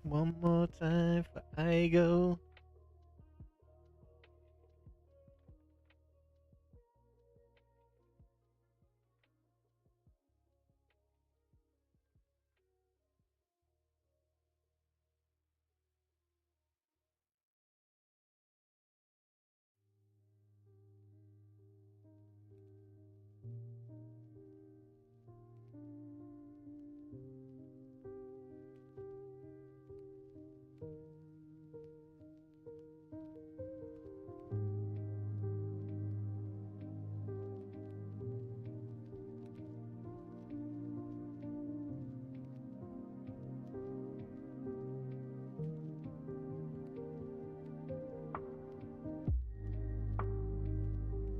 One more time for I go.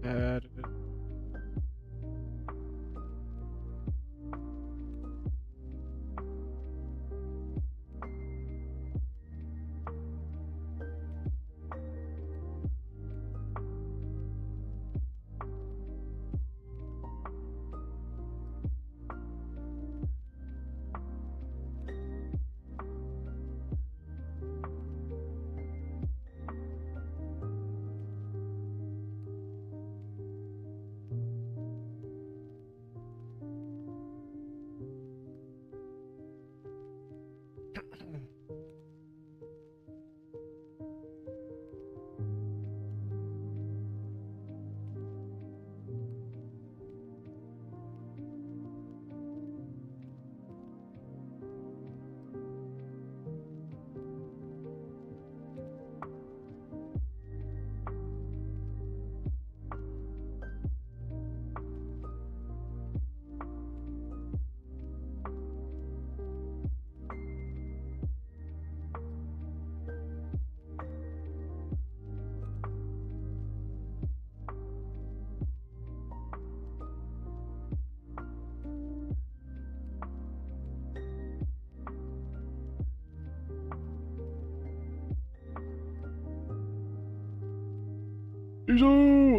Uh,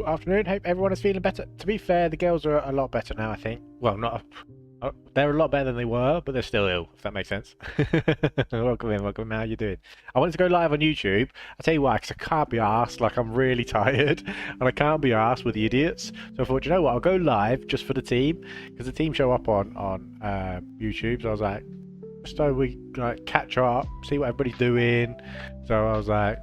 Afternoon. Hope everyone is feeling better. To be fair, the girls are a lot better now, I think. Well, not. They're a lot better than they were, but they're still ill, if that makes sense. Welcome in, welcome in. How you doing? I wanted to go live on YouTube. I tell you why, because I can't be asked. Like, I'm really tired, and I can't be asked with the idiots. So I thought, you know what? I'll go live just for the team, because the team show up on YouTube. So I was like, so we like catch up, see what everybody's doing. So I was like.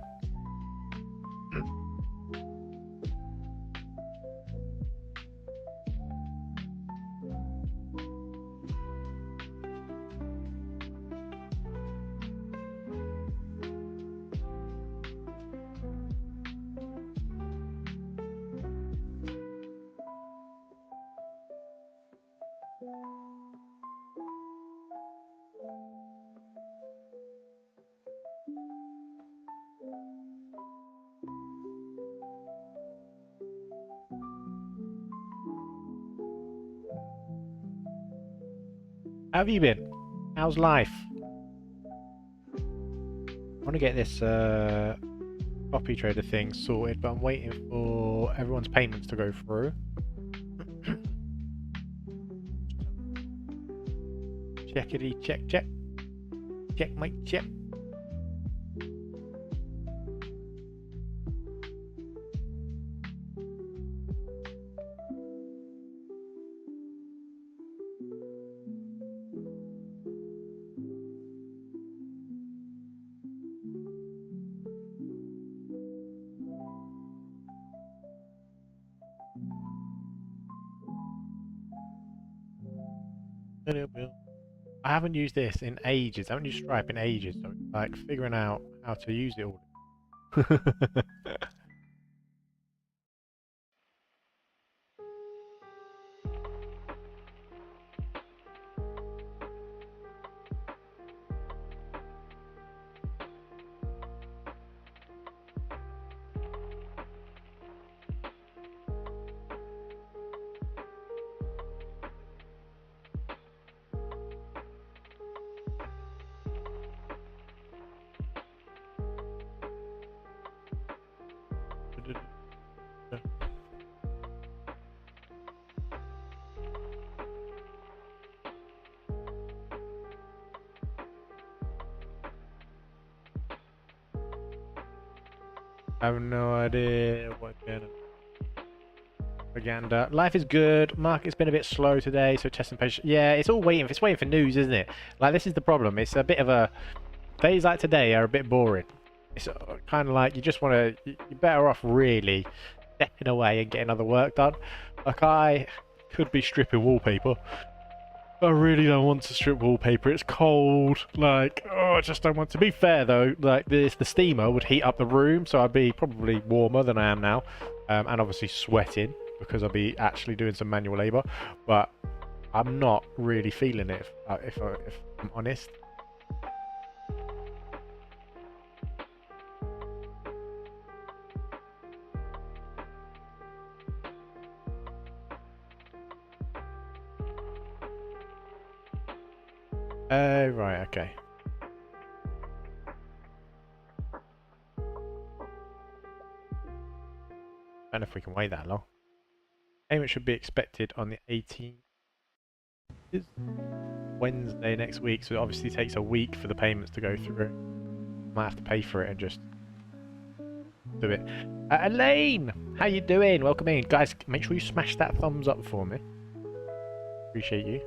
How have you been? How's life? I want to get this copy trader thing sorted, but I'm waiting for everyone's payments to go through. Checkity check check. Check mate check. I haven't used this in ages. I haven't used Stripe in ages, so it's like figuring out how to use it all. I have no idea what kind of propaganda. Life is good. Market's been a bit slow today, so testing patience. Yeah, it's all waiting. It's waiting for news, isn't it? Like, this is the problem. It's a bit of a days like today are a bit boring. It's kind of like you just want to. You're better off really stepping away and getting other work done. Like, I could be stripping wallpaper. I really don't want to strip wallpaper. It's cold. Like, oh, I just don't want to. Be fair though, like the steamer would heat up the room, so I'd be probably warmer than I am now, and obviously sweating because I'll be actually doing some manual labour. But I'm not really feeling it, if I'm honest. Right, okay. And if we can wait that long. Payment should be expected on the 18th. It's Wednesday next week, so it obviously takes a week for the payments to go through. Might have to pay for it and just do it. Elaine! How you doing? Welcome in. Guys, make sure you smash that thumbs up for me. Appreciate you.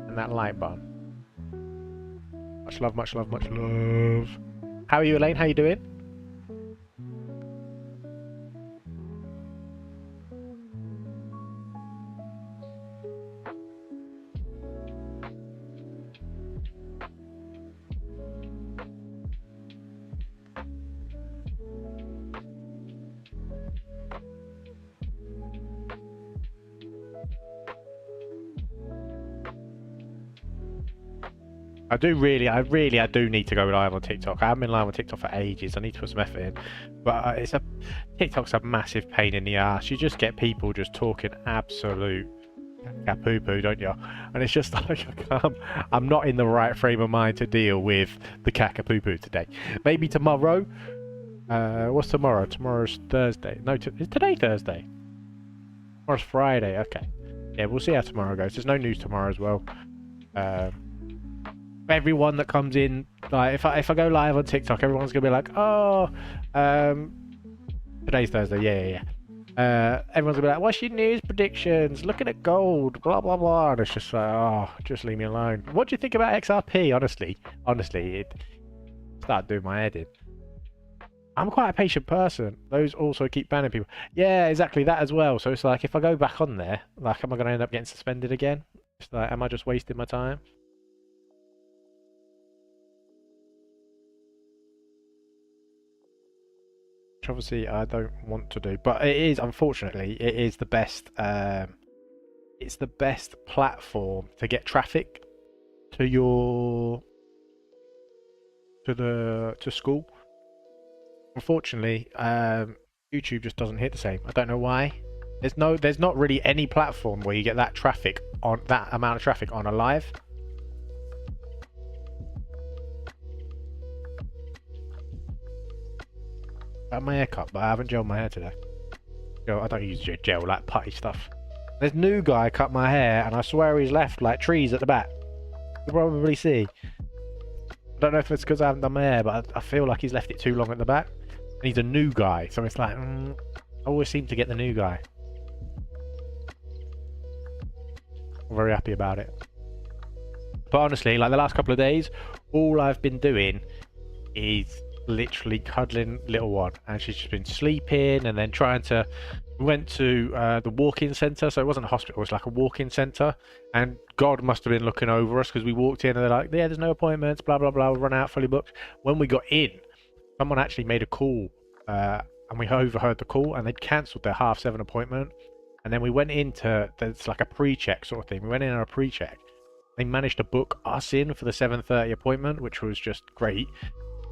And that like button. Much love, much love, much love. How are you, Elaine? How you doing? I do need to go live on TikTok. I haven't been live on TikTok for ages. I need to put some effort in. But TikTok's a massive pain in the ass. You just get people just talking absolute poo-poo, don't you? And it's just like, I'm not in the right frame of mind to deal with the caca-poo-poo today. Maybe tomorrow. What's tomorrow? Tomorrow's Thursday. No, is today Thursday? Tomorrow's Friday. Okay. Yeah, we'll see how tomorrow goes. There's no news tomorrow as well. Everyone that comes in, like if I go live on TikTok, everyone's gonna be like, oh, today's Thursday, yeah. Everyone's gonna be like, what's your news predictions? Looking at gold, blah blah blah. And it's just like, oh, just leave me alone. What do you think about XRP? Honestly, it started doing my head in. I'm quite a patient person. Those also keep banning people. Yeah, exactly that as well. So it's like, if I go back on there, like, am I gonna end up getting suspended again? It's like, am I just wasting my time? Which obviously I don't want to do, but it is, unfortunately, it is the best. It's the best platform to get traffic to your to school. Unfortunately, YouTube just doesn't hit the same. I don't know why. There's not really any platform where you get that traffic on that amount of traffic on a live. I had my hair cut, but I haven't gelled my hair today. I don't use gel, like putty stuff. This new guy cut my hair, and I swear he's left like trees at the back. You'll probably see. I don't know if it's because I haven't done my hair, but I feel like he's left it too long at the back. And he's a new guy, so it's like, I always seem to get the new guy. I'm very happy about it. But honestly, like the last couple of days, all I've been doing is literally cuddling little one, and she's just been sleeping, and then we went to the walk-in centre, so it wasn't a hospital, it was like a walk-in centre, and God must have been looking over us because we walked in and they're like, yeah, there's no appointments, blah blah blah, we'll run out, fully booked. When we got in, someone actually made a call, and we overheard the call, and they'd cancelled their 7:30 appointment. And then we went into, it's like a pre-check sort of thing, we went in on a pre-check. They managed to book us in for the 7:30 appointment, which was just great.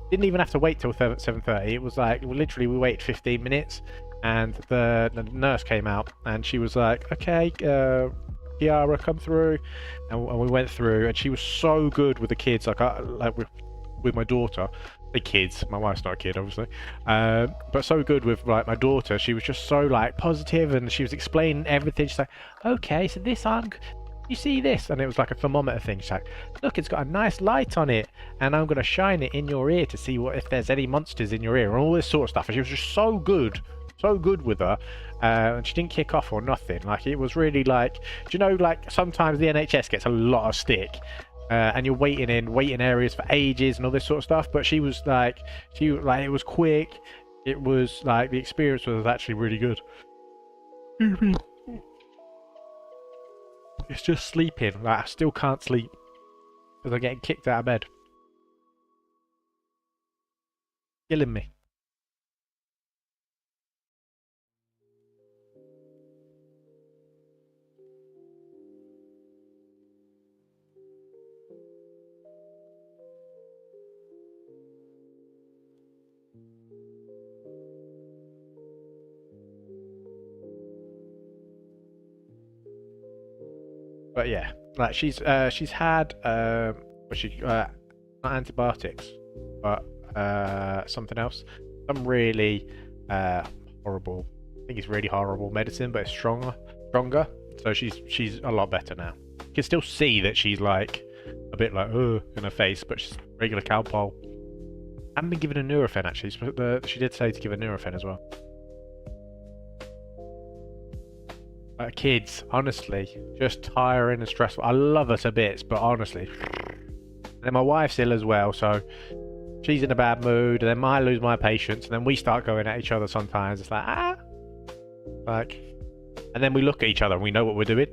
Didn't even have to wait till 7:30. It was like, literally, we waited 15 minutes, and the nurse came out, and she was like, okay, Kiara, come through. And we went through, and she was so good with the kids, like with my daughter. The kids, my wife's not a kid, obviously, but so good with like my daughter. She was just so like positive, and she was explaining everything. She's like, okay, so this arm You see this? And it was like a thermometer thing. She's like, look, it's got a nice light on it, and I'm gonna shine it in your ear to see what if there's any monsters in your ear, and all this sort of stuff. And she was just so good with her, and she didn't kick off or nothing. Like, it was really like, do you know, like sometimes the NHS gets a lot of stick, and you're waiting in waiting areas for ages and all this sort of stuff. But she was like, it was quick. It was like the experience was actually really good. It's just sleeping. Like, I still can't sleep because I'm getting kicked out of bed. Killing me. But yeah, like she's had not antibiotics, but something else, some really horrible. I think it's really horrible medicine, but it's stronger. So she's a lot better now. You can still see that she's like a bit like in her face, but she's regular Calpol. I haven't been given a Nurofen actually. She did say to give a Nurofen as well. Kids, honestly, just tiring and stressful. I love her to bits, but honestly. And then my wife's ill as well, so she's in a bad mood, and then I lose my patience, and then we start going at each other sometimes. It's like, and then we look at each other and we know what we're doing.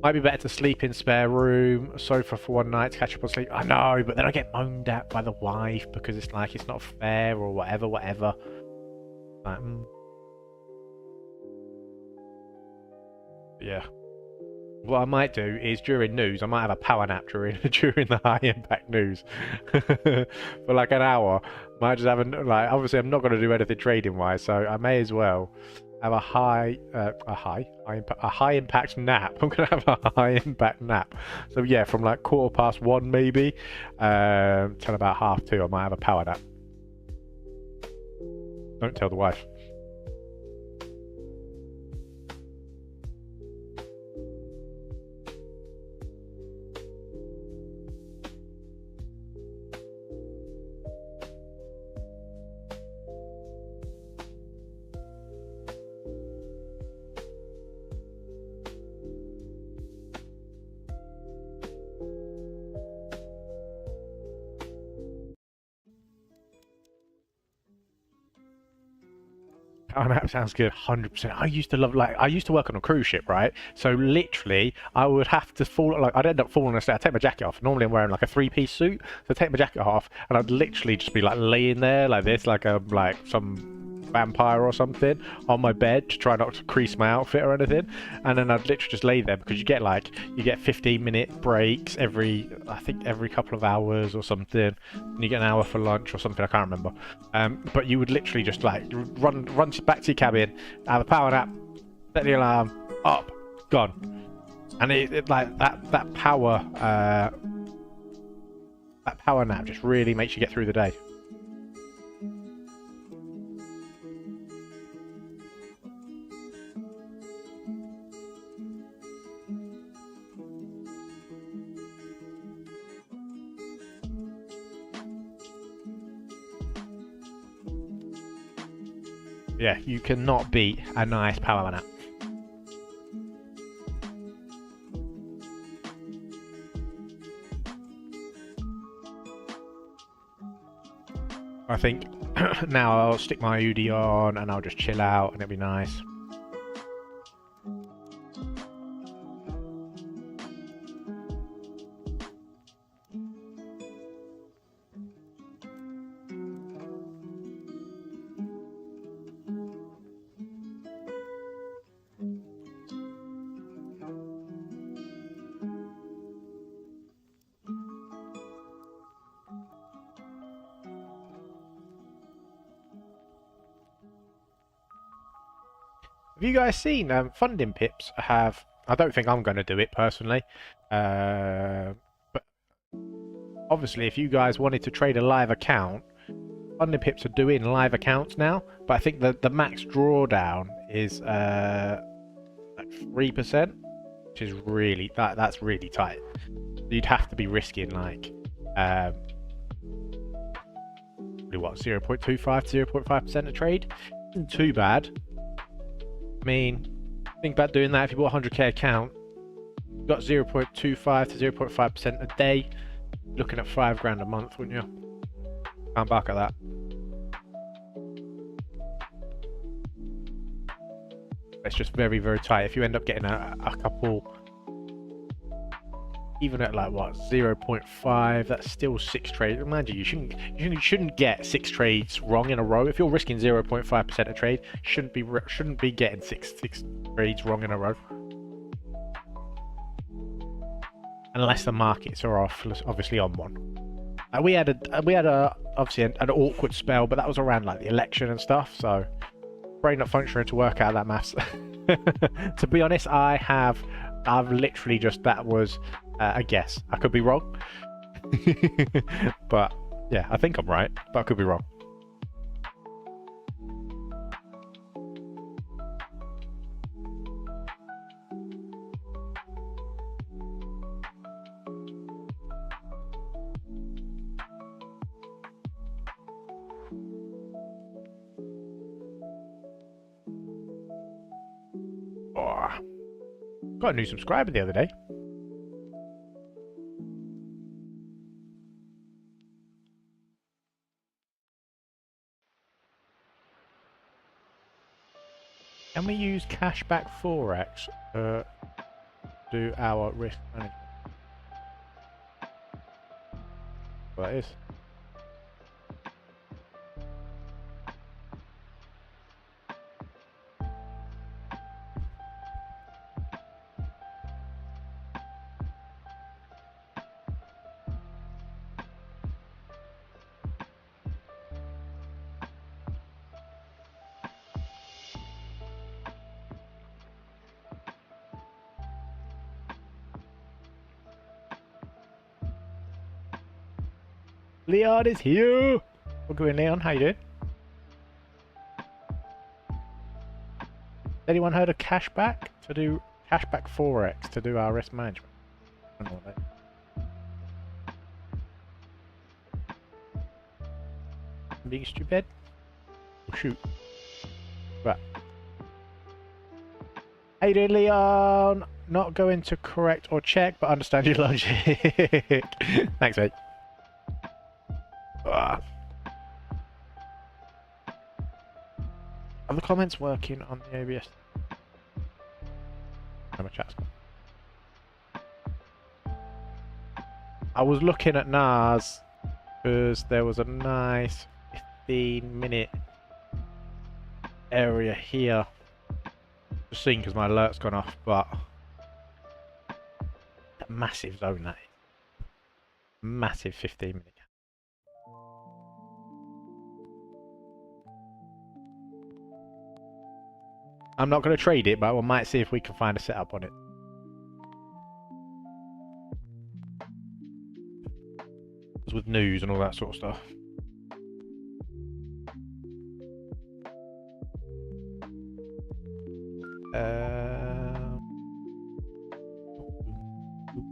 Might be better to sleep in spare room, sofa for one night to catch up on sleep. I know, but then I get moaned at by the wife because it's like, it's not fair or whatever. Like, yeah. What I might do is during news, I might have a power nap during the high impact news for like an hour. Might just have obviously I'm not going to do anything trading wise, so I may as well have a high impact nap. I'm going to have a high impact nap. So yeah, from like 1:15 maybe till about 2:30, I might have a power nap. Don't tell the wife. Oh, that sounds good, 100%. I used to work on a cruise ship, right? So literally, I would have to I'd end up falling asleep. I'd take my jacket off. Normally, I'm wearing like a 3-piece suit, so I'd take my jacket off, and I'd literally just be like laying there like this, like some vampire or something on my bed to try not to crease my outfit or anything. And then I'd literally just lay there because you get 15-minute breaks every couple of hours or something, and you get an hour for lunch or something. I can't remember. But you would literally just like run back to your cabin, have a power nap, set the alarm, up, gone. And it like that power nap just really makes you get through the day. Yeah, you cannot beat a nice power nap. I think now I'll stick my UD on and I'll just chill out and it'll be nice. Have you guys seen funding pips have... I don't think I'm going to do it personally. But obviously if you guys wanted to trade a live account, funding pips are doing live accounts now. But I think that the max drawdown is like 3%. which is really that's really tight. You'd have to be risking like what 0.25 to 0.5% a trade. Isn't too bad. I mean, think about doing that if you bought a 100k account. You've got 0.25 to 0.5% a day. Looking at £5 a month, wouldn't you? Can't bark at that. It's just very, very tight. If you end up getting a couple, even at like what 0.5, that's still 6 trades. Imagine you shouldn't get 6 trades wrong in a row. If you're risking 0.5% a trade, shouldn't be getting six trades wrong in a row. Unless the markets are off, obviously on one. We had obviously an awkward spell, but that was around like the election and stuff. So brain not functioning to work out that maths. To be honest, I've literally just, that was a guess. I could be wrong. But yeah, I think I'm right, but I could be wrong. Got a new subscriber the other day. Can we use cashback Forex to do our risk management? Well, that is. Leon is here! Welcome in, Leon. How you doing? Anyone heard of cashback? To do cashback Forex to do our risk management? I don't know what that is. I'm being stupid? Oh, shoot. Right. How you doing, Leon? Not going to correct or check, but understand your logic. Thanks, mate. Are the comments working on the OBS? How much chat's I was looking at NAS because there was a nice 15-minute area here. Just seeing because my alert's gone off, but a massive zone that is. Massive 15-minute. I'm not going to trade it, but we might see if we can find a setup on it. With news and all that sort of stuff.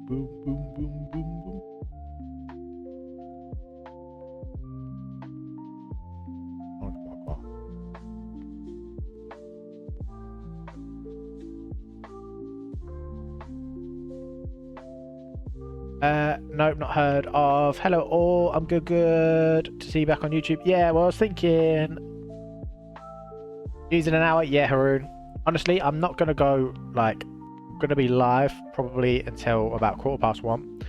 Boom, boom, boom, boom, boom. Nope, not heard of. Hello all, I'm good to see you back on YouTube. Yeah, well, I was thinking using an hour. Yeah, Haroon. Honestly, I'm not gonna go like gonna be live probably until about 1:15.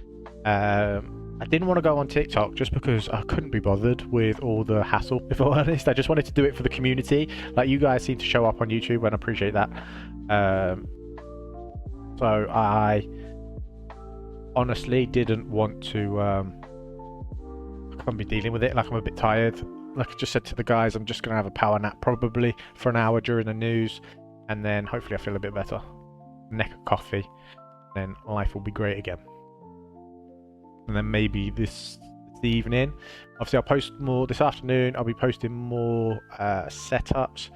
I didn't want to go on TikTok just because I couldn't be bothered with all the hassle, if I'm honest. I just wanted to do it for the community. Like, you guys seem to show up on YouTube and I appreciate that. So I honestly didn't want to I can't be dealing with it. Like, I'm a bit tired. Like I just said to the guys, I'm just gonna have a power nap probably for an hour during the news, and then hopefully I feel a bit better. Neck of coffee, then life will be great again. And then maybe this evening, obviously I'll post more this afternoon. I'll be posting more setups,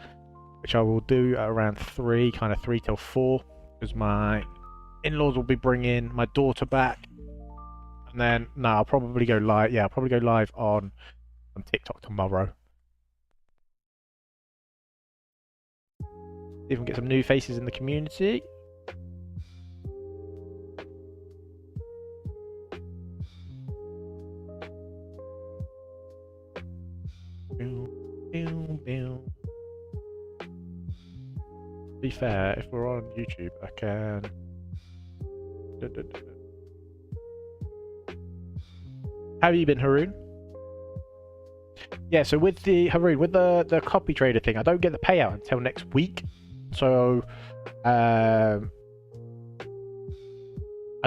which I will do at around 3, kind of 3 till 4, because my in-laws will be bringing my daughter back, and then no, I'll probably go live. Yeah, I'll probably go live on TikTok tomorrow. See if we can get some new faces in the community. To be fair, if we're on YouTube, I can. How have you been, Haroon? Yeah, so with the Haroon, with the copy trader thing, I don't get the payout until next week. So I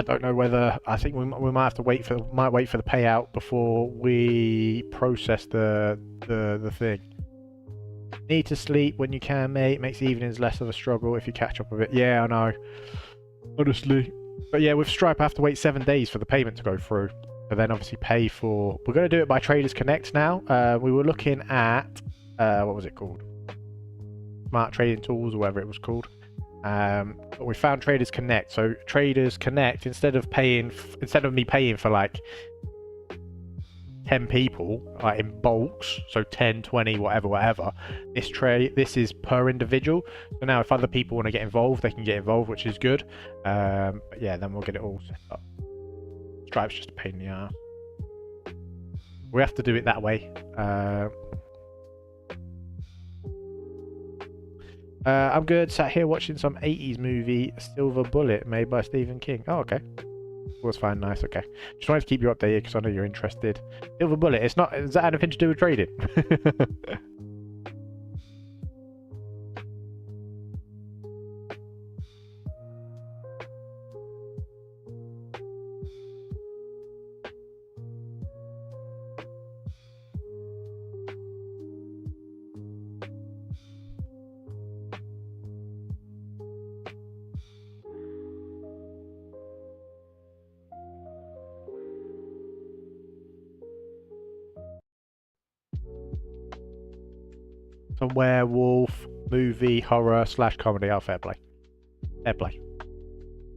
don't know whether I think we might have to wait for the payout before we process the thing. Need to sleep when you can, mate. Makes evenings less of a struggle if you catch up a bit. Yeah, I know. Honestly. But yeah, with Stripe, I have to wait 7 days for the payment to go through. But then obviously pay for... We're going to do it by Traders Connect now. We were looking at... what was it called? Smart Trading Tools or whatever it was called. But we found Traders Connect. So Traders Connect, instead of me paying for like 10 people like in bulks, so 10, 20, whatever, this is per individual. So now if other people want to get involved, they can get involved, which is good. But yeah, then we'll get it all set up. Stripe's just a pain in the ass. We have to do it that way. I'm good, sat here watching some 80s movie, Silver Bullet, made by Stephen King. Oh, okay. Was fine, nice, okay. Just wanted to keep you updated because I know you're interested. Silver Bullet, it's not... Does that have anything to do with trading? Some werewolf movie, horror / comedy. Oh, fair play. Fair play.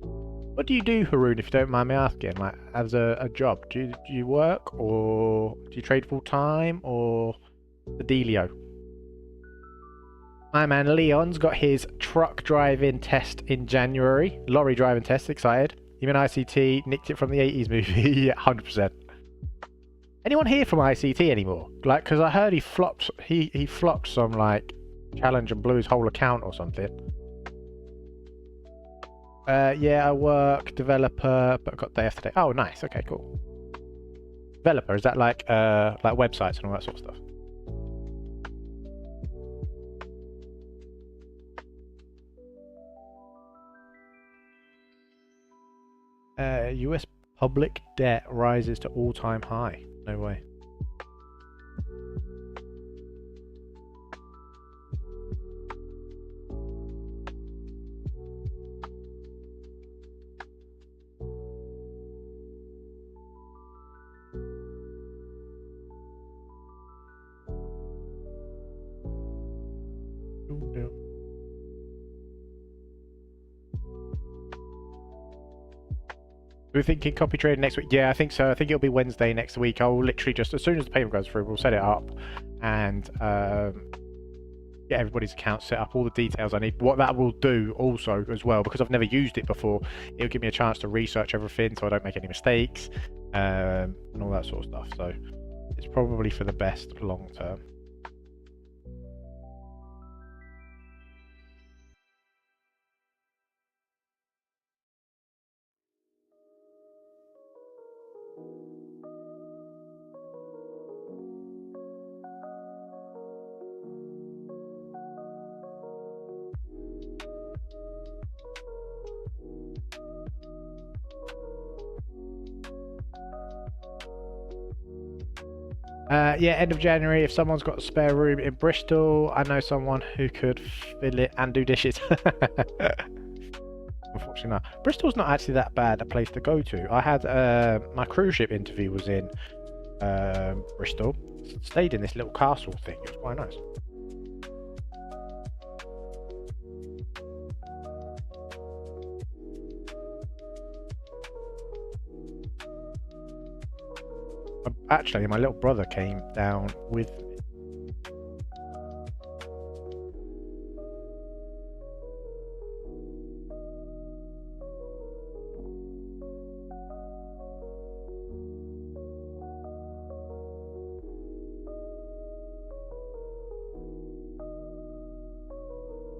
What do you do, Haroon, if you don't mind me asking? Like, as a job, do you work, or do you trade full time, or the dealio? My man Leon's got his truck driving test in January. Lorry driving test, excited. Even ICT nicked it from the 80s movie. Yeah, 100%. Anyone here from ICT anymore? Like, because I heard he flopped some like challenge and blew his whole account or something. Yeah, I work developer, but I got day after day. Oh, nice. Okay, cool. Developer, is that like websites and all that sort of stuff? US public debt rises to all-time high. No way. We're thinking copy trade next week. Yeah, I think so. I think it'll be Wednesday next week. I'll literally just, as soon as the payment goes through, we'll set it up and get everybody's account set up, all the details I need. What that will do also as well, because I've never used it before, it'll give me a chance to research everything so I don't make any mistakes and all that sort of stuff. So it's probably for the best long term. Yeah, end of January. If someone's got a spare room in Bristol, I know someone who could fill it and do dishes. Unfortunately not. Bristol's not actually that bad a place to go to. I had my cruise ship interview was in Bristol. Stayed in this little castle thing. It was quite nice. Actually, my little brother came down with me.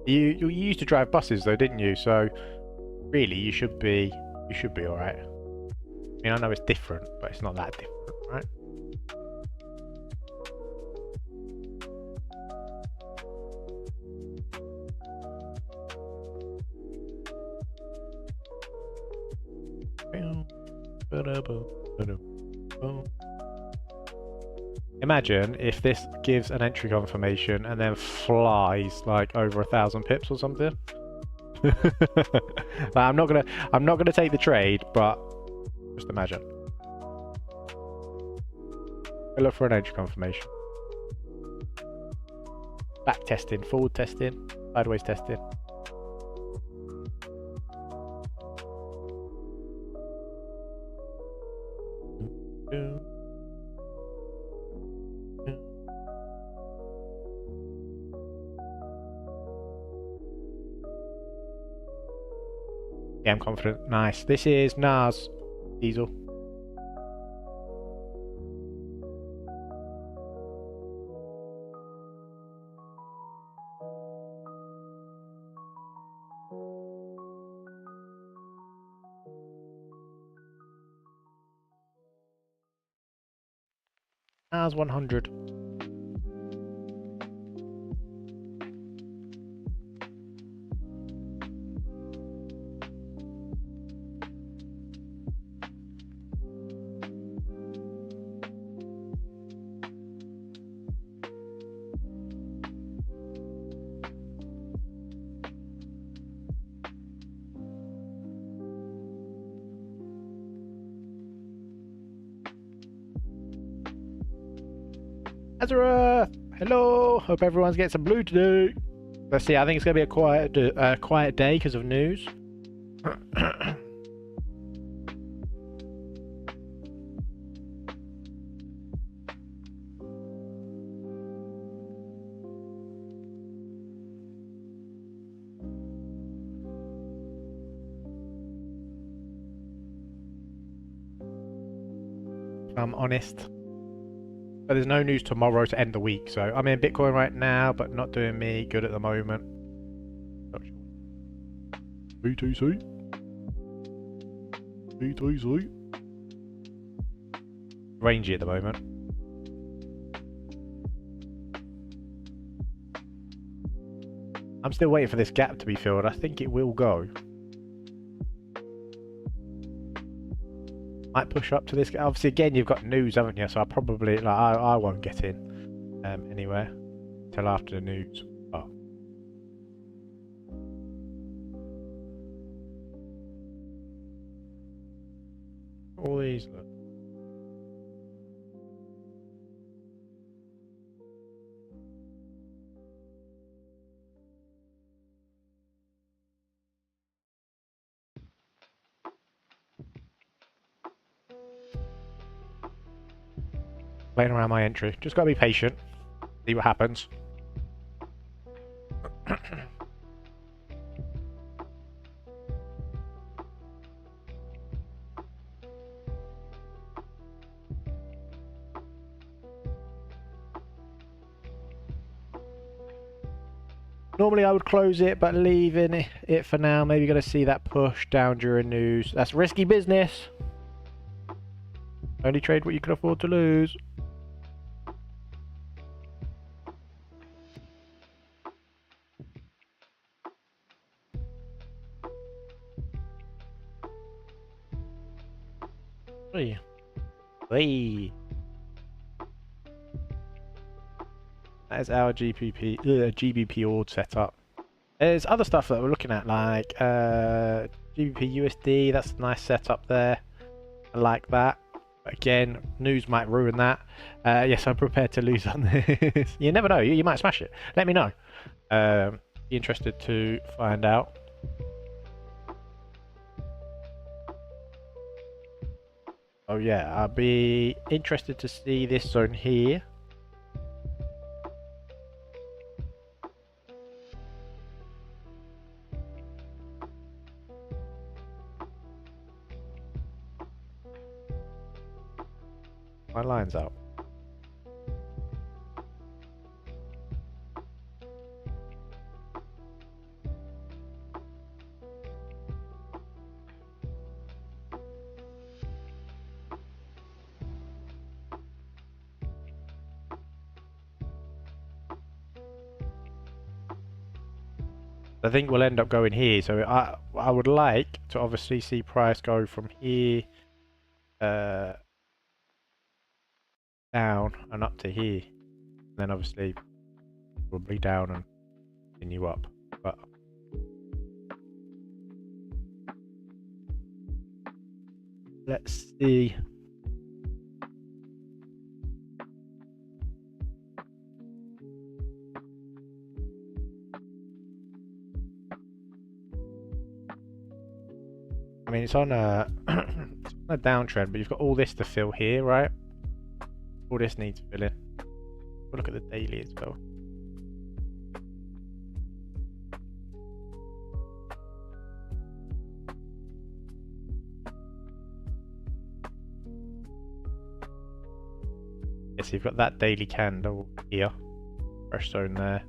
You used to drive buses though, didn't you? So really, you should be all right. I mean, I know it's different, but it's not that different, right? Imagine if this gives an entry confirmation and then flies like over 1,000 pips or something. Like, I'm not gonna take the trade, but just imagine. I look for an entry confirmation. Back testing, forward testing, sideways testing. Yeah, I'm confident. Nice. This is Nas Diesel. Nas 100. Azura! Hello! Hope everyone's getting some blue today. Let's see, I think it's going to be a quiet day because of news. If I'm honest. But there's no news tomorrow to end the week, so I'm in Bitcoin right now, but not doing me good at the moment. BTC. BTC. Rangy at the moment. I'm still waiting for this gap to be filled. I think it will go. Might push up to this. Obviously, again, you've got news, haven't you? So I probably I won't get in anywhere till after the news. Oh. All these. Look. Playing around my entry. Just gotta be patient. See what happens. Normally I would close it, but leaving it for now. Maybe going to see that push down during news. That's risky business. Only trade what you can afford to lose. Hey. Hey. That is our GBP org setup. There's other stuff that we're looking at, like GBP USD. That's a nice setup there. I like that. But again, news might ruin that. Yes, I'm prepared to lose on this. You never know. You might smash it. Let me know. Be interested to find out. Oh yeah, I'll be interested to see this zone here. My line's out. I think we'll end up going here. So I would like to obviously see price go from here down and up to here. And then obviously probably down and continue up. But let's see. I mean, it's on a, it's on a downtrend, but you've got all this to fill here, right? All this needs filling. We'll look at the daily as well. Yeah, so you've got that daily candle here, fresh zone there.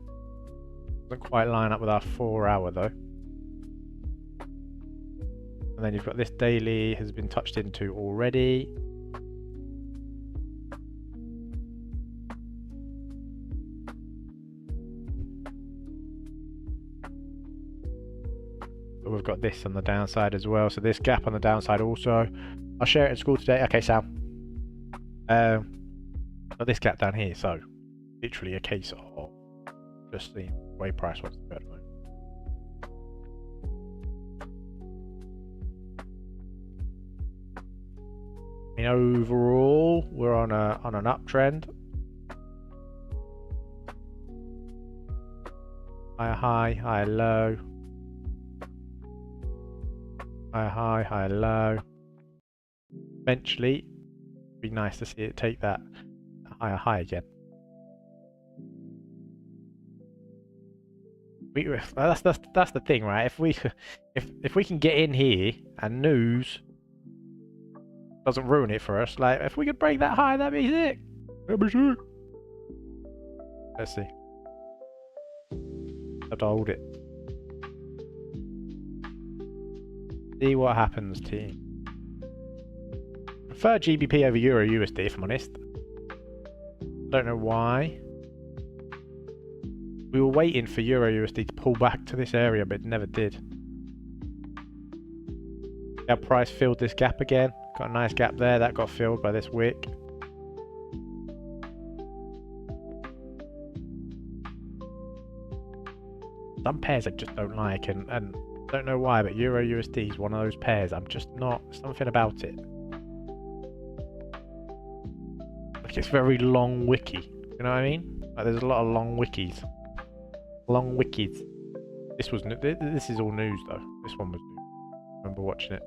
Doesn't quite line up with our 4 hour though. And then you've got this daily has been touched into already. But we've got this on the downside as well. So this gap on the downside also. I'll share it in school today. Okay, Sam. Got this gap down here. So literally a case of just the way price wants to go at the moment. I mean, overall, we're on an uptrend. Higher high, higher low. Higher high, higher low. Eventually, it'd be nice to see it take that higher high again. That's the thing, right? If we can get in here and news doesn't ruin it for us, like if we could break that high, that'd be sick. That'd be sick. Let's see. Have to hold it. See what happens, team. Prefer GBP over Euro USD, if I'm honest. Don't know why. We were waiting for Euro USD to pull back to this area, but it never did. Our price filled this gap again. Got a nice gap there. That got filled by this wick. Some pairs I just don't like, and don't know why, but Euro USD is one of those pairs. I'm just not, something about it. Like it's very long wicky. You know what I mean? Like there's a lot of long wikis. Long wikis. This was this is all news though. This one was new. I remember watching it.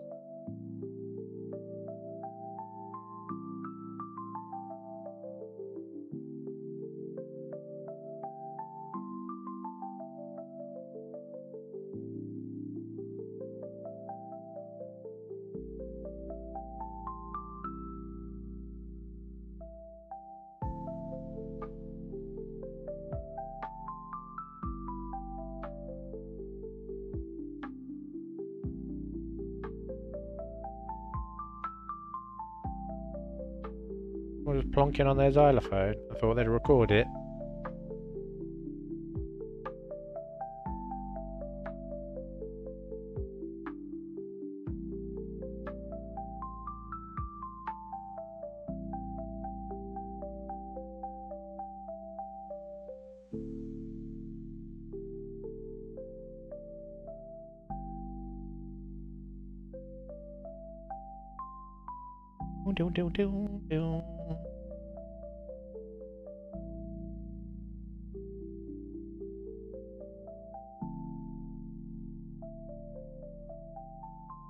Someone was plonking on their xylophone. I thought they'd record it.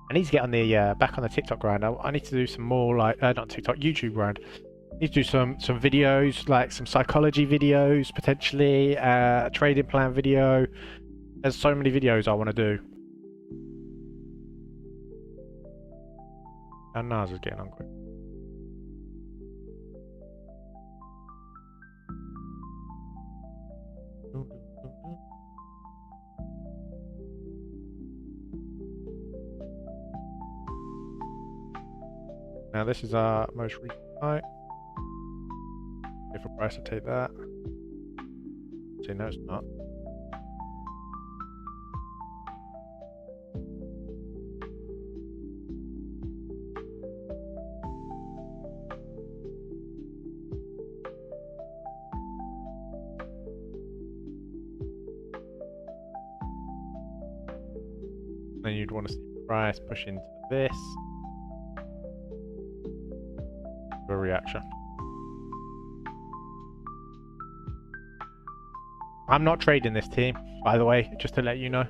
I need to get on the back on the TikTok grind. I need to do some more like not TikTok, YouTube grind. I need to do some videos, like some psychology videos potentially, trading plan video. There's so many videos I want to do. And Nars is getting hungry. Now this is our most recent night. If a price to take that. See, no, it's not. Then you'd want to see price push into this. A reaction. I'm not trading this team, by the way, just to let you know,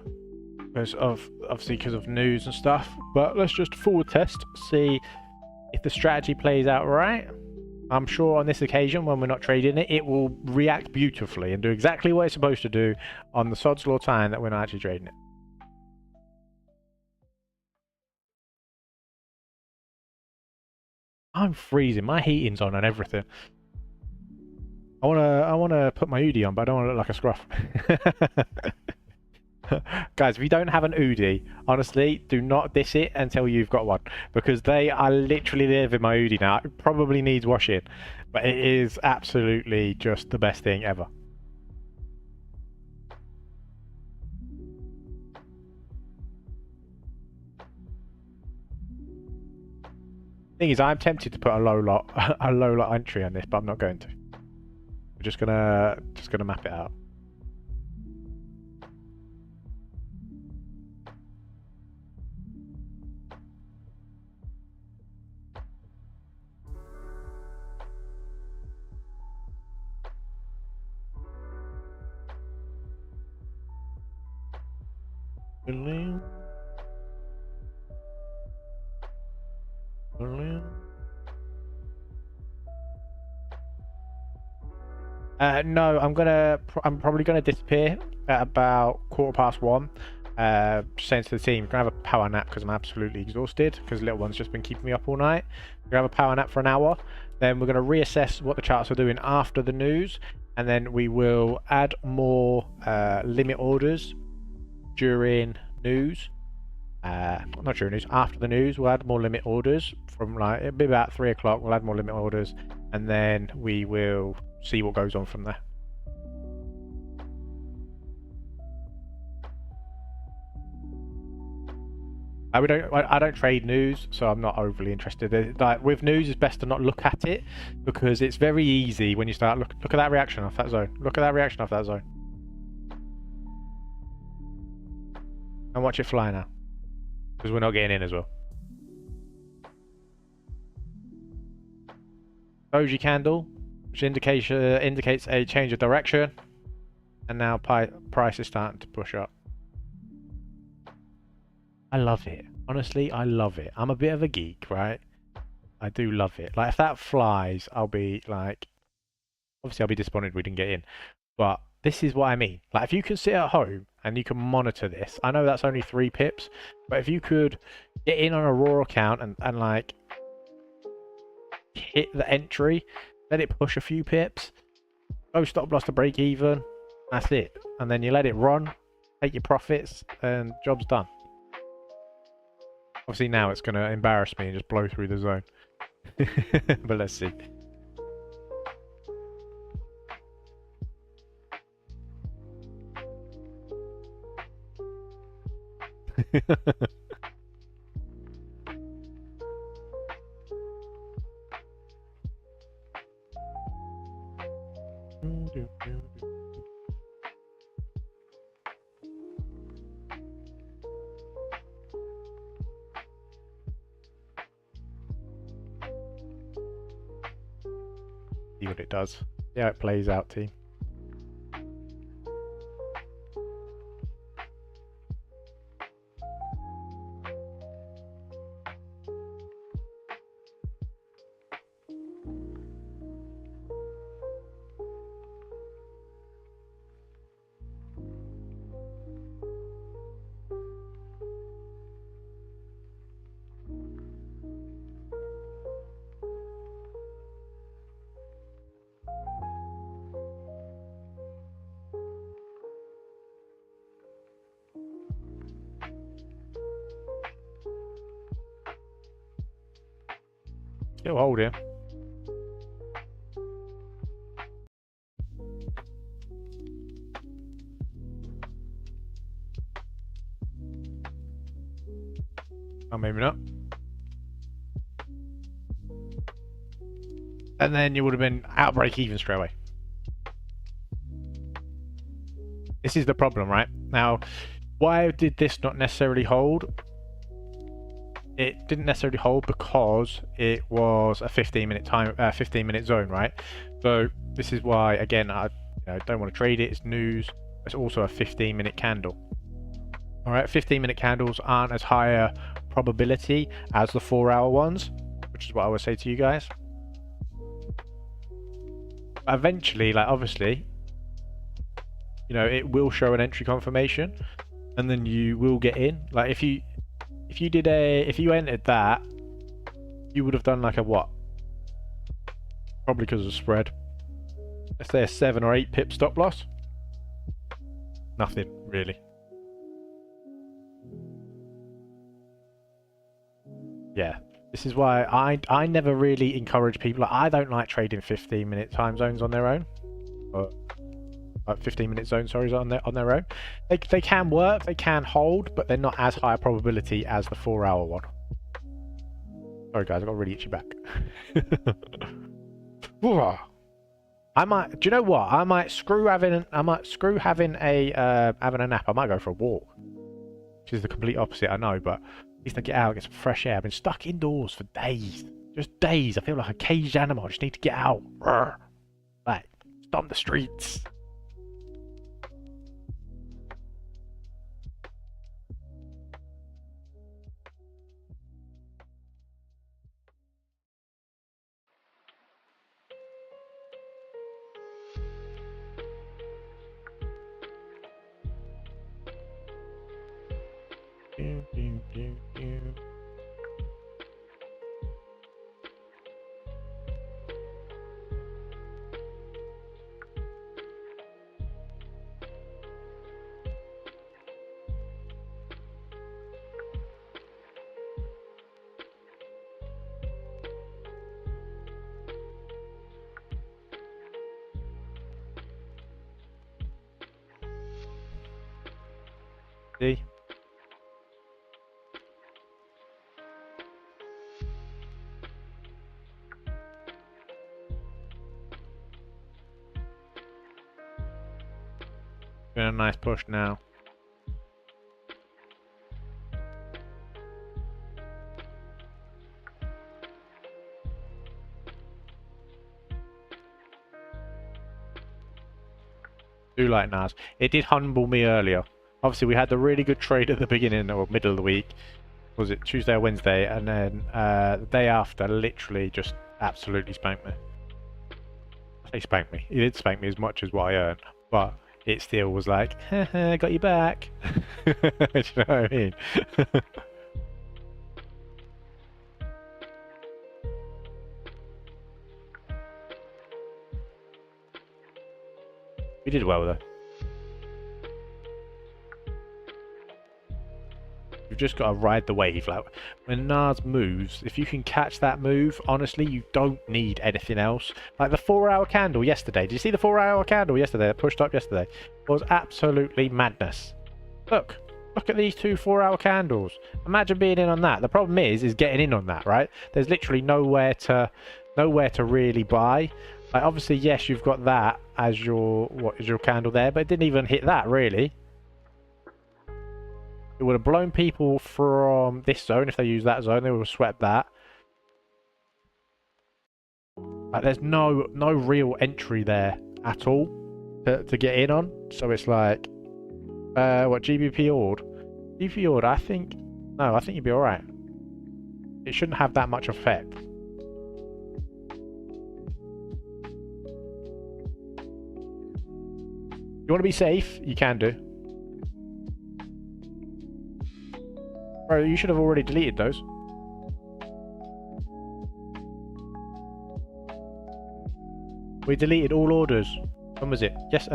because of news and stuff. But let's just forward test, see if the strategy plays out right. I'm sure on this occasion, when we're not trading it, it will react beautifully and do exactly what it's supposed to do on the sod's law time that we're not actually trading it. I'm freezing. My heating's on and everything. I wanna put my Udi on, but I don't want to look like a scruff. Guys, if you don't have an Udi, honestly, do not diss it until you've got one, because they are literally living my Udi now. It probably needs washing, but it is absolutely just the best thing ever. Thing is, I'm tempted to put a low lot entry on this, but I'm not going to. We're just gonna map it out. No, I'm probably gonna disappear at about 1:15. Saying to the team, we're gonna have a power nap because I'm absolutely exhausted because little one's just been keeping me up all night. We're gonna have a power nap for an hour. Then we're gonna reassess what the charts are doing after the news, and then we will add more limit orders during news. Not during news, after the news. We'll add more limit orders from like it'll be about 3 o'clock. We'll add more limit orders, and then we will see what goes on from there. I don't trade news, so I'm not overly interested. Like with news, it's best to not look at it because it's very easy when you start look at that reaction off that zone. Look at that reaction off that zone, and watch it fly now because we're not getting in as well. Doji candle, which indicates a change of direction, and now price is starting to push up. I love it. Honestly, I love it. I'm a bit of a geek, right? I do love it. Like, if that flies, I'll be like... Obviously, I'll be disappointed we didn't get in. But this is what I mean. Like, if you can sit at home and you can monitor this... I know that's only 3 pips. But if you could get in on a raw account and like... hit the entry, let it push a few pips, go stop loss to break even, that's it. And then you let it run, take your profits, and job's done. Obviously now it's going to embarrass me and just blow through the zone. But let's see. See what it does. See how it plays out, team. Still holding. Oh, maybe not. And then you would have been out break even straight away. This is the problem, right? Now, why did this not necessarily hold? It didn't necessarily hold because it was a 15-minute zone, right? So this is why, again, I don't want to trade it. It's news. It's also a 15-minute candle. All right, 15-minute candles aren't as high a probability as the 4-hour ones, which is what I would say to you guys. Eventually, like obviously, it will show an entry confirmation, and then you will get in. Like if you entered that, you would have done like a what? Probably because of spread. Let's say a 7 or 8 pip stop loss. Nothing really. Yeah, this is why I never really encourage people. I don't like trading 15-minute time zones on their own, or 15-minute zone, sorry, on their own. They can work, they can hold, but they're not as high a probability as the 4-hour one. Sorry guys, I got really itchy back. I might. Do you know what? I might screw having a nap. I might go for a walk, which is the complete opposite. I know, but at least I get out, get some fresh air. I've been stuck indoors for days, just days. I feel like a caged animal. I just need to get out, like stomp the streets. See? Been a nice push now. Do like Nas. It did humble me earlier. Obviously, we had the really good trade at the beginning or middle of the week. Was it Tuesday or Wednesday? And then the day after, literally just absolutely spanked me. He spanked me. He did spank me as much as what I earned, but it still was like, haha, got you back. Do you know what I mean? We did well though. You've just got to ride the wave. Like when Nas moves, if you can catch that move, honestly, you don't need anything else. Like the 4-hour candle yesterday. Did you see the 4-hour candle yesterday that pushed up yesterday? It was absolutely madness. Look at these two 4-hour candles. Imagine being in on that. The problem is getting in on that, right? There's literally nowhere to really buy. Like obviously, yes, you've got that as your candle there, but it didn't even hit that really. It would have blown people from this zone if they use that zone. They would have swept that. Like, there's no real entry there at all to get in on. So it's like, what GBP ord? GBP ord. I think you'd be all right. It shouldn't have that much effect. You want to be safe? You can do. Bro, you should have already deleted those. We deleted all orders. When was it? Yes,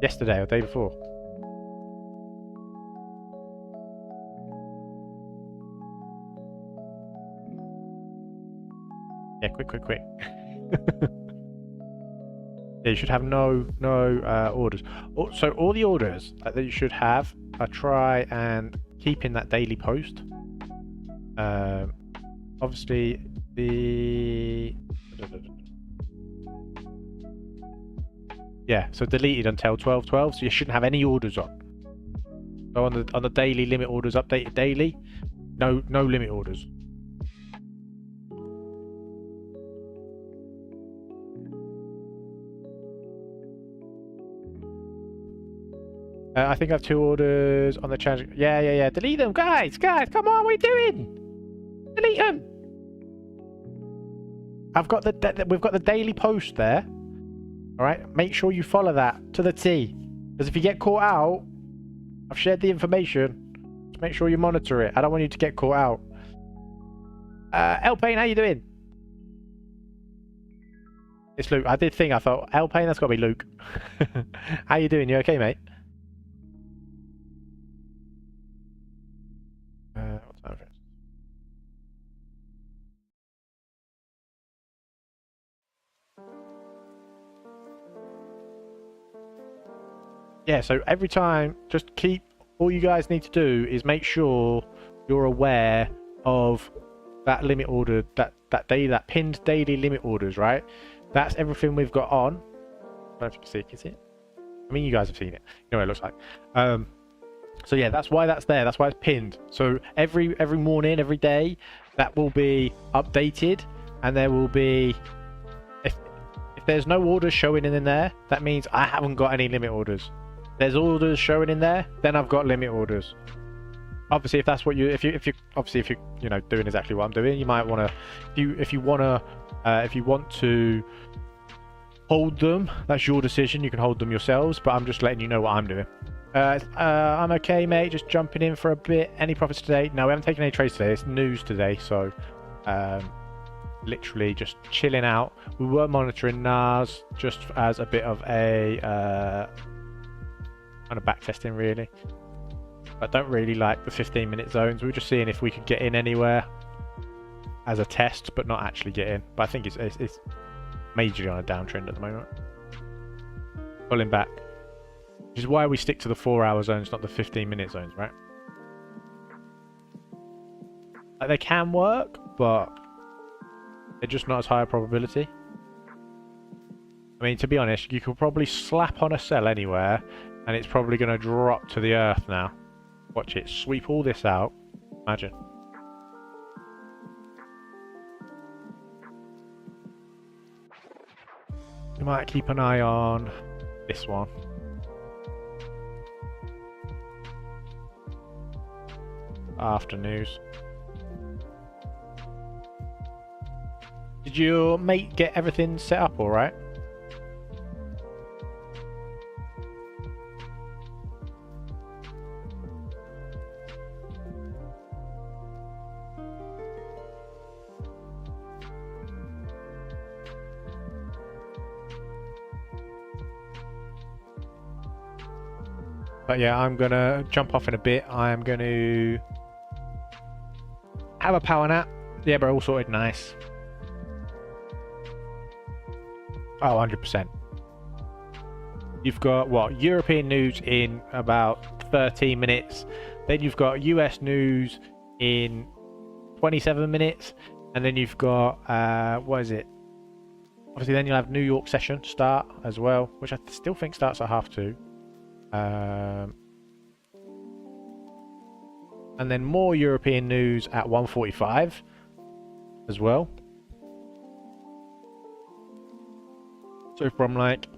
yesterday or the day before. Yeah, quick. Yeah, you should have no orders. So all the orders that you should have, I try and keep in that daily post. Obviously the yeah, so deleted until 12:12, so you shouldn't have any orders on. So on the daily limit orders updated daily, no limit orders. I think I have 2 orders on the challenge. Yeah. Delete them, guys. Come on, what are you doing? Delete them. We've got the daily post there. All right. Make sure you follow that to the T. Because if you get caught out, I've shared the information. Just make sure you monitor it. I don't want you to get caught out. L Payne, how you doing? It's Luke. I did think. I thought L Payne. That's got to be Luke. How you doing? You okay, mate? What time is it? Yeah, so every time, just keep, all you guys need to do is make sure you're aware of that limit order, that pinned daily limit orders, right? That's everything we've got on. I don't know if you can see it, can you see it? I mean, you guys have seen it. You know what it looks like. So yeah, that's why that's there. That's why it's pinned. So every morning, every day, that will be updated, and there will be, if there's no orders showing in there, that means I haven't got any limit orders. There's orders showing in there, then I've got limit orders. Obviously, if that's what you, if you you know, doing exactly what I'm doing, you might want to, if you want to hold them, that's your decision. You can hold them yourselves, but I'm just letting you know what I'm doing. I'm okay, mate. Just jumping in for a bit. Any profits today? No, we haven't taken any trades today. It's news today, so literally just chilling out. We were monitoring NAS just as a bit of a kind of back testing, really. I don't really like the 15-minute zones. We were just seeing if we could get in anywhere as a test, but not actually get in. But I think it's majorly on a downtrend at the moment. Pulling back. Which is why we stick to the 4-hour zones, not the 15-minute zones, right? Like, they can work, but they're just not as high a probability. I mean, to be honest, you could probably slap on a sell anywhere, and it's probably going to drop to the earth now. Watch it. Sweep all this out. Imagine. You might keep an eye on this one. After news. Did your mate get everything set up all right? But yeah, I'm gonna jump off in a bit. I'm gonna have a power nap. Yeah, bro, all sorted. Nice. Oh, 100%. You've got, what, European news in about 13 minutes. Then you've got US news in 27 minutes. And then you've got, what is it? Obviously, then you'll have New York session start as well, which I still think starts at 2:30. And then more European news at 1:45 as well. So from like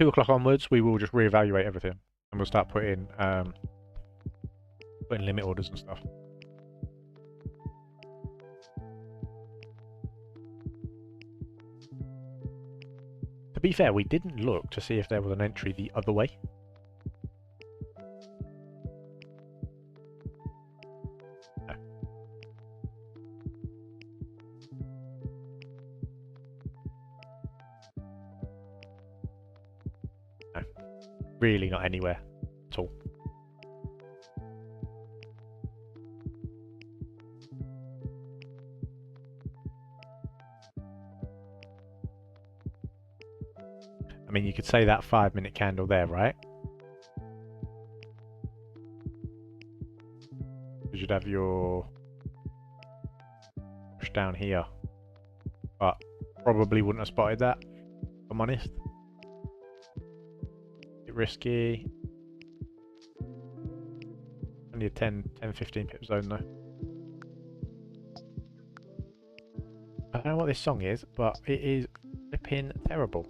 2 o'clock onwards, we will just reevaluate everything, and we'll start putting limit orders and stuff. To be fair, we didn't look to see if there was an entry the other way. No. No. Really not anywhere at all. I mean, you could say that 5-minute candle there, right? You should have your push down here, but probably wouldn't have spotted that, if I'm honest. Bit risky. Only a 10-15 pip zone though. I don't know what this song is, but it is flipping terrible.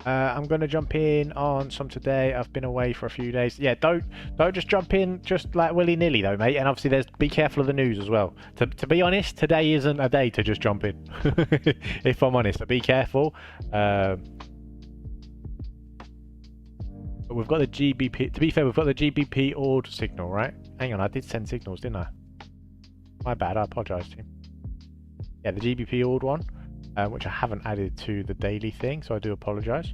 I'm going to jump in on some today. I've been away for a few days. Yeah, don't just jump in just like willy-nilly though, mate. And obviously be careful of the news as well. To be honest, today isn't a day to just jump in. If I'm honest, so be careful. But we've got the GBP. To be fair, we've got the GBP order signal, right? Hang on, I did send signals, didn't I? My bad. I apologise to you. Yeah, the GBP order one. Which I haven't added to the daily thing, so I do apologise.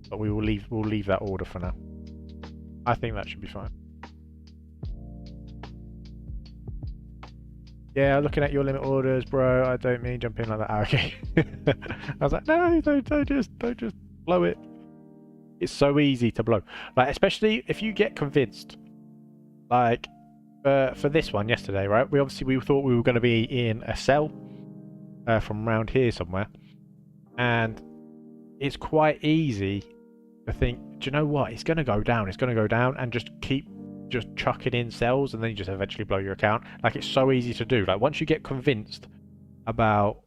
But we'll leave that order for now. I think that should be fine. Yeah, looking at your limit orders, bro. I don't mean jump in like that. Oh, okay. I was like, no, don't just blow it. It's so easy to blow. Like, especially if you get convinced, like. For this one yesterday, right? We thought we were going to be in a sell from around here somewhere, and it's quite easy to think, do you know what? It's going to go down. It's going to go down, and just keep chucking in sells, and then you just eventually blow your account. Like, it's so easy to do. Like, once you get convinced about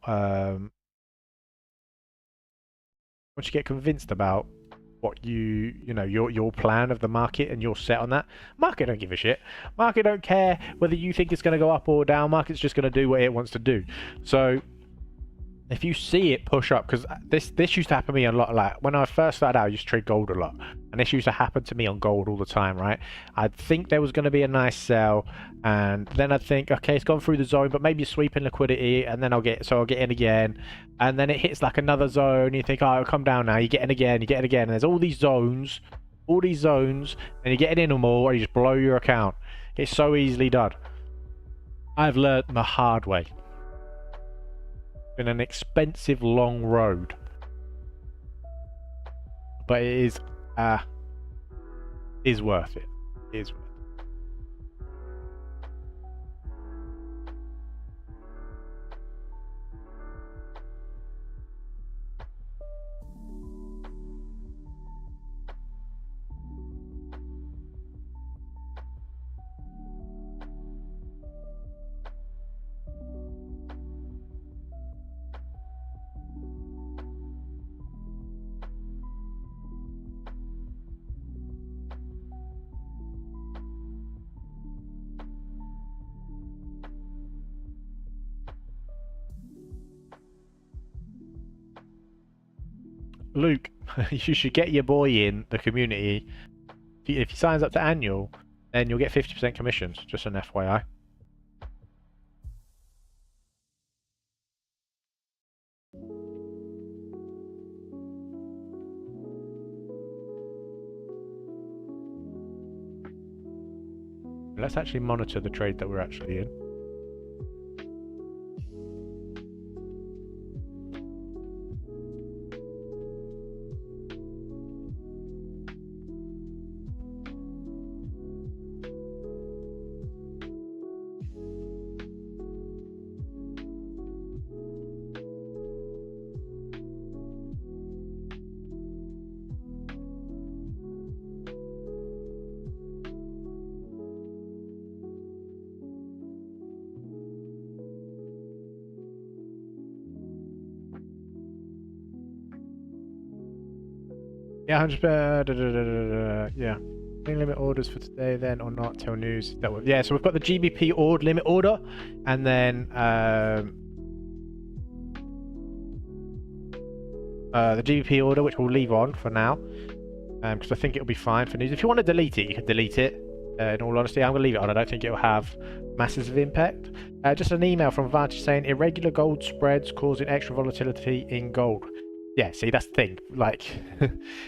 what you know your plan of the market, and you're set on that, market don't give a shit. Market don't care whether you think it's going to go up or down. Market's just going to do what it wants to do. So if you see it push up, because this used to happen to me a lot. Like when I first started out, I used to trade gold a lot, and this used to happen to me on gold all the time, right? I'd think there was going to be a nice sell, and then I'd think, okay, it's gone through the zone, but maybe sweeping liquidity, and then I'll get in again, and then it hits like another zone. You think, oh, it'll come down now. You get in again, and there's all these zones, and you get in them all, and you just blow your account. It's so easily done. I've learned the hard way. Been an expensive long road, but it is worth it. It is worth it. Luke, you should get your boy in the community. If he signs up to annual, then you'll get 50% commissions. Just an FYI. Let's actually monitor the trade that we're actually in. Yeah, 100%. Yeah. Any limit orders for today then or not till news? Yeah, so we've got the GBP order limit order, and then the GBP order, which we'll leave on for now, because I think it'll be fine for news. If you want to delete it, you can delete it. In all honesty, I'm going to leave it on. I don't think it will have massive impact. Just an email from Vantage saying irregular gold spreads causing extra volatility in gold. Yeah, see, that's the thing. Like,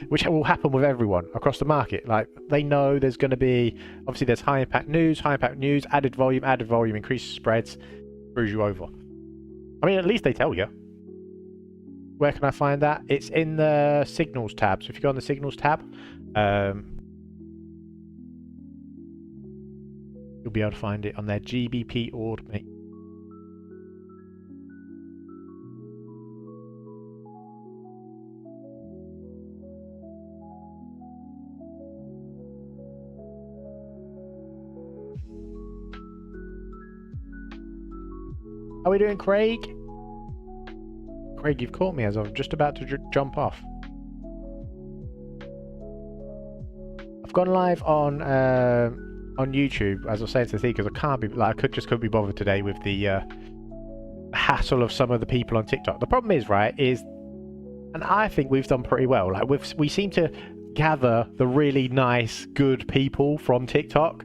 which will happen with everyone across the market. Like, they know there's going to be, obviously, there's high impact news, added volume, increases spreads, screws you over. I mean, at least they tell you. Where can I find that? It's in the Signals tab. So if you go on the Signals tab, you'll be able to find it on their GBP order, mate. How are we doing, Craig? Craig, you've caught me as I'm just about to jump off. I've gone live on YouTube, as I was saying to the thing, because I can't be like I couldn't be bothered today with the hassle of some of the people on TikTok. The problem is, right, and I think we've done pretty well. Like we seem to gather the really nice, good people from TikTok.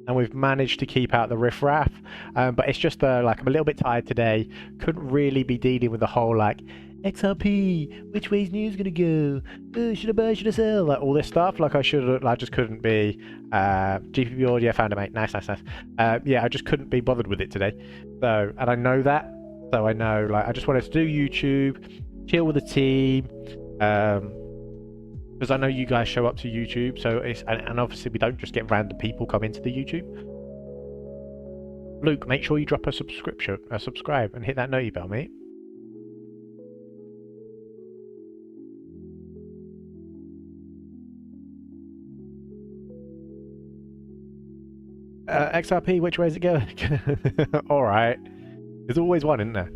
And we've managed to keep out the riffraff, but it's just like I'm a little bit tired today. Couldn't really be dealing with the whole like XRP, which way's news gonna go? Should I buy? Should I sell? Like all this stuff. Like I should. I just couldn't be. GPP audio, found it, mate. Nice. Yeah, I just couldn't be bothered with it today. So, and I know that. So I know. Like I just wanted to do YouTube, chill with the team. Because I know you guys show up to YouTube, so it's and obviously we don't just get random people come into the YouTube. Luke, make sure you drop a subscribe, and hit that noti bell, mate. XRP, which way is it going? All right, there's always one, isn't there?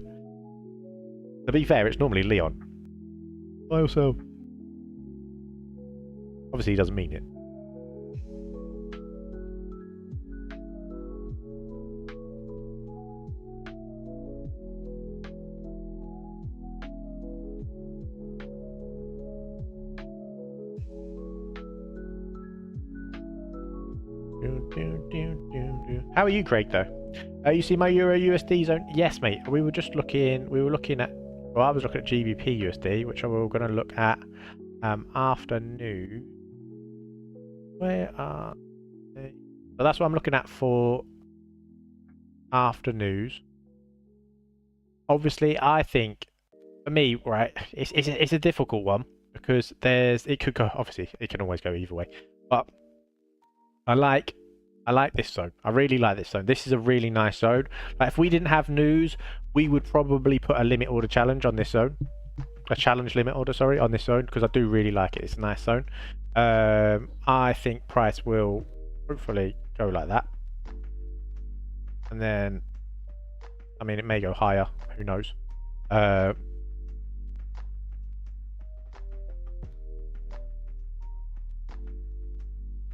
To be fair, it's normally Leon. I also. Obviously, he doesn't mean it. How are you, Craig, though? You see my Euro USD zone? Yes, mate. We were just looking. We were looking at. Well, I was looking at GBP USD, which we were going to look at afternoon. Where are they? So that's what I'm looking at for afternoons. Obviously, I think for me, right, it's a difficult one because it could go. Obviously, it can always go either way. But I like this zone. I really like this zone. This is a really nice zone. Like if we didn't have news, we would probably put a limit order challenge on this zone. A challenge limit order, sorry, on this zone because I do really like it. It's a nice zone. I think price will hopefully go like that, and then I mean it may go higher. Who knows? But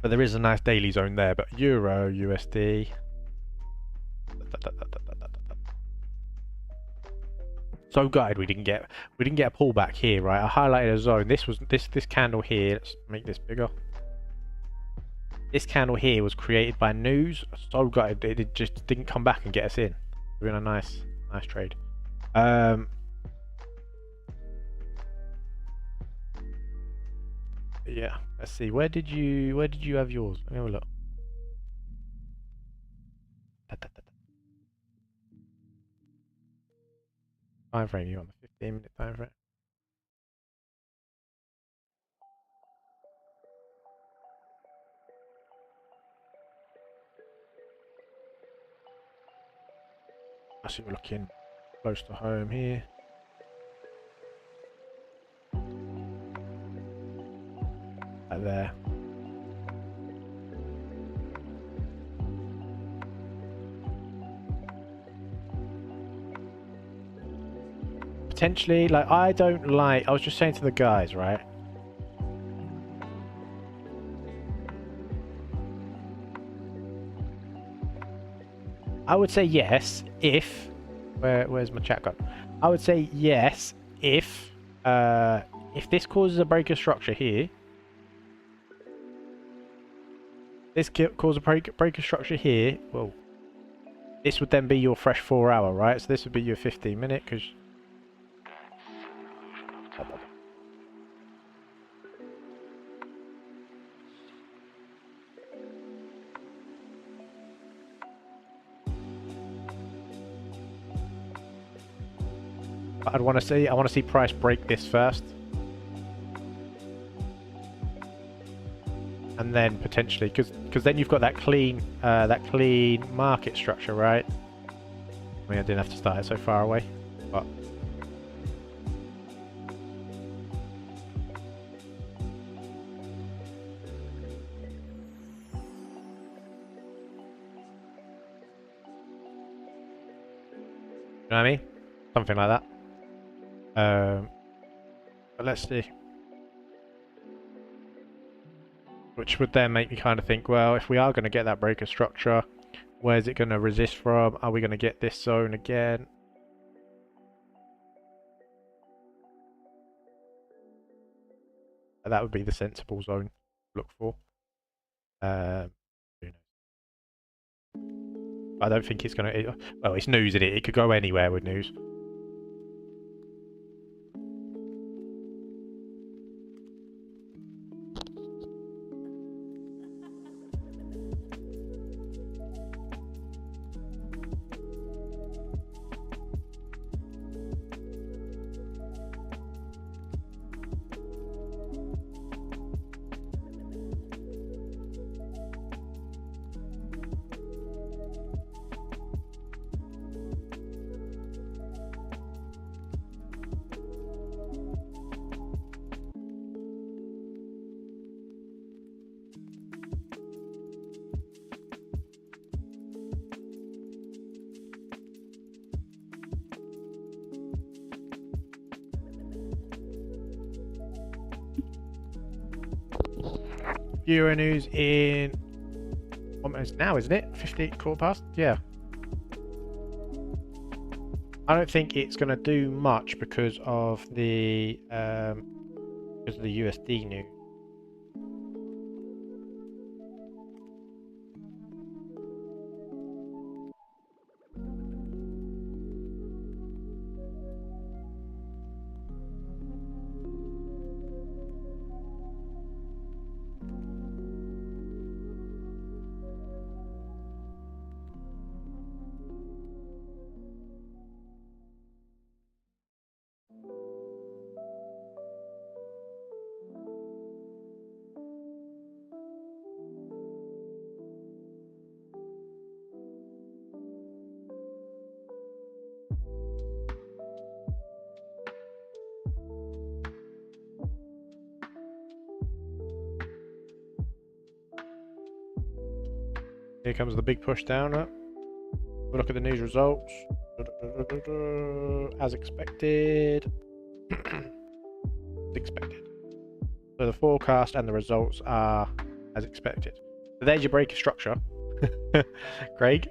there is a nice daily zone there. But Euro USD. So gutted we didn't get a pullback here, right? I highlighted a zone. This was this candle here. Let's make this bigger. This candle here was created by news. So gutted it just didn't come back and get us in. We're in a nice trade. Yeah. Let's see. Where did you have yours? Let me have a look. Time frame, you on the 15-minute time frame? I see we're looking close to home here. Right there. Potentially, like I was just saying to the guys, right? I would say yes if where's my chat gone? I would say yes if this causes a break of structure here. This causes a break of structure here. Well, this would then be your fresh 4 hour, right? So this would be your 15-minute because But I want to see price break this first. And then potentially, because then you've got that clean market structure, right? I mean, I didn't have to start it so far away, but you know what I mean? Something like that. But let's see. Which would then make me kind of think, well, if we are going to get that breaker structure, where's it going to resist from? Are we going to get this zone again? That would be the sensible zone to look for. I don't think it's going to... Well, it's news, isn't it? It could go anywhere with news. Euro news in almost now, isn't it? 50 quarter past? Yeah. I don't think it's going to do much because of the USD news. Here comes the big push down. We'll look at the news results. As expected. As expected. So the forecast and the results are as expected. So there's your breaker structure. Craig.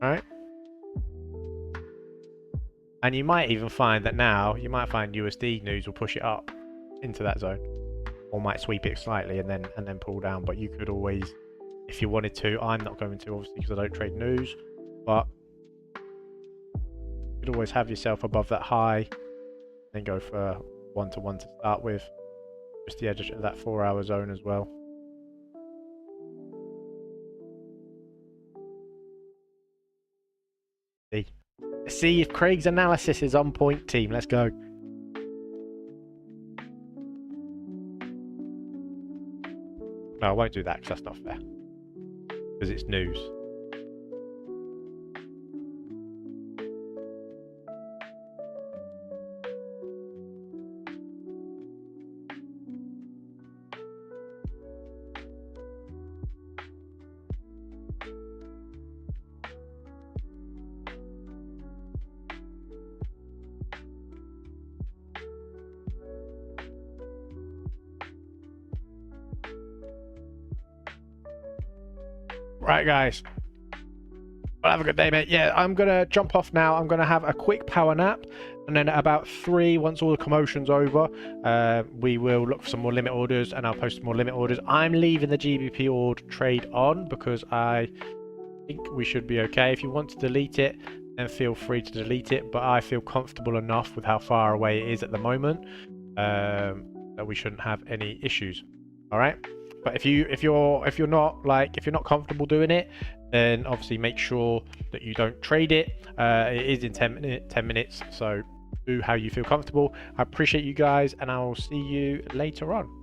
Alright. And you might even find that now, you might find USD news will push it up into that zone. Or might sweep it slightly and then pull down. But you could always, if you wanted to, I'm not going to obviously because I don't trade news, but you could always have yourself above that high, then go for 1-to-1 to start with, just the edge of that 4-hour zone as well. See if Craig's analysis is on point, team. Let's go. No, I won't do that because that's not fair. Because it's news. Right, guys. Well, have a good day, mate. Yeah, I'm going to jump off now. I'm going to have a quick power nap. And then at about 3, once all the commotion's over, we will look for some more limit orders and I'll post some more limit orders. I'm leaving the GBP order trade on because I think we should be okay. If you want to delete it, then feel free to delete it. But I feel comfortable enough with how far away it is at the moment that we shouldn't have any issues. All right. But if you're not comfortable doing it, then obviously make sure that you don't trade it. It is in 10 minutes, so do how you feel comfortable. I appreciate you guys, and I'll see you later on.